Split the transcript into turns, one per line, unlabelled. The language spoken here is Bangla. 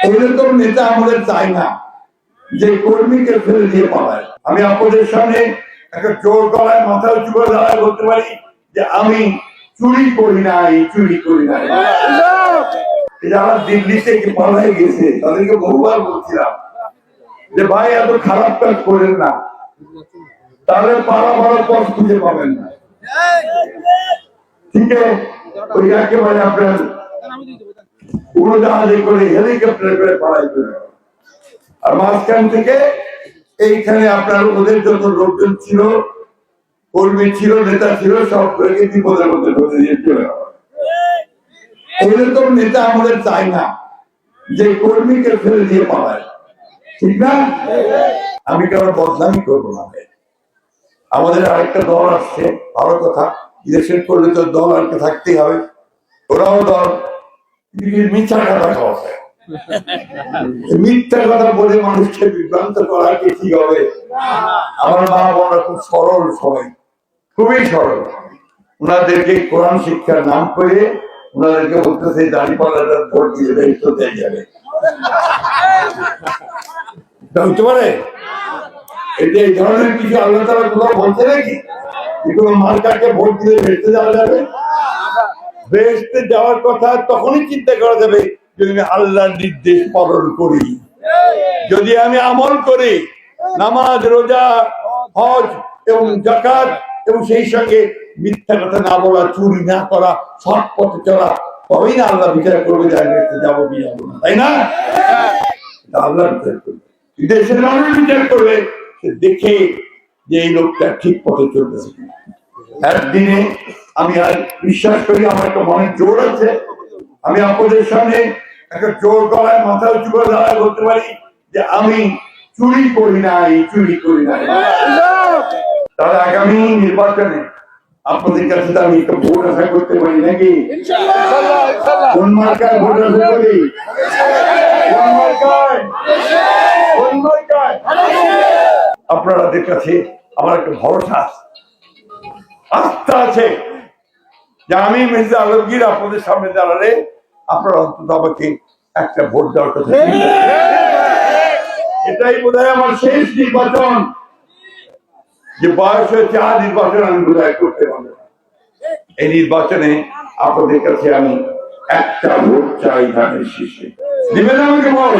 এইরকম নেতা আমাদের চাই না যে কর্মীকে ফেলে দিয়ে পালায়। আমি আপনাদের সামনে একটা জোর গলায় মাথা উঁচু করে দাঁড়ায় বলতে পারি যে আমি চুরি করি নাই, চুরি করি নাই। যারা দিল্লি থেকে পালাই গেছে তাদেরকে বহুবার বলছিলাম যে ভাই এত খারাপ কাজ করেন না, তাহলে পালাবার পথ খুঁজে পাবেন না। ঠিক আছে, ওই একেবারে আপনার উড়োজাহাজে করে হেলিকপ্টার করে পালাই করে, আর মাঝখান থেকে এইখানে আপনার ওদের যত লোকজন ছিল, কর্মী ছিল, নেতা ছিল, সব করে বিপদের মধ্যে ধরে দিয়ে চলে যাওয়া। এইরকম নেতা আমাদের চাই না যে কর্মীকে ফেলে দিয়ে পালায়। ঠিক না? আমি কারো বদনামি করবো না। আমাদের আরেকটা দল আসছে, ভালো কথা, দেশের করলে তো দল আর থাকতেই হবে। ওরাও দল মিথ্যা কথা খাওয়াছে, মিথ্যা কথা বলে মানুষকে বিভ্রান্ত করা কি ঠিক হবে? আমার মা বোনরা খুব সরল, সবাই খুবই সরল। ওনাদেরকে কোরআন শিক্ষার নাম করে ওনাদেরকে বলতেছে দাঁড়িপাল্লাটা ভোট দিয়ে বেরিয়ে দেয় যাবে, হতে পারে। এটা এই ধরনের কিছু আল্লাহ তাআলা কোথাও বলছে নাকি কোনো মার্কাকে ভোট দিয়ে বেরোতে যাওয়া যাবে? বেহেশতে যাওয়ার কথা তখনই চিন্তা করা যাবে যদি আল্লাহর নির্দেশ পালন করি, যদি আমি আমল করি, নামাজ, রোজা, হজ এবং যাকাত, এবং সেই সঙ্গে মিথ্যা কথা না বলা, চুরি না করা, সৎ পথে চলা, তবেই না আল্লাহ বিচার করবে যে যাবো কি যাবো না, তাই না? আল্লাহ বিচার করবে, দেশের মানুষ বিচার করবে, দেখে যে এই লোকটা ঠিক পথে চলতেছে। একদিনে আমি আর বিশ্বাস করি আমার একটা মনের জোর আছে, আমি আপনাদের সামনে একটা জোর গলায় মাথা উঁচু করে দাঁড়ায় বলতে পারি যে আমি চুরি করি নাই, চুরি করি নাই। তাহলে আগামী নির্বাচনে আপনাদের কাছে তো আমি একটা ভোট আশা করতে পারি নাকি? কোন মার্কায় ভোট আশা করি? কোন মার্কায়? কোন মার্কায়? আপনাদের কাছে আমার একটা ভরসা আছে, আস্থা আছে যে আমি মির্জা আলমগীর আপনাদের সামনে দাঁড়ালে আপনারা অন্তত আমাকে একটা ভোট দেওয়ার কথা। এটাই বোধহয় আমার শেষ নির্বাচন, যে বয়স হয়েছে আর নির্বাচন আমি বোধহয় করতে পারবো না। এই নির্বাচনে আপনাদের কাছে আমি একটা ভোট চাই ধানের শীর্ষে, দিবেন আমাকে ভোট?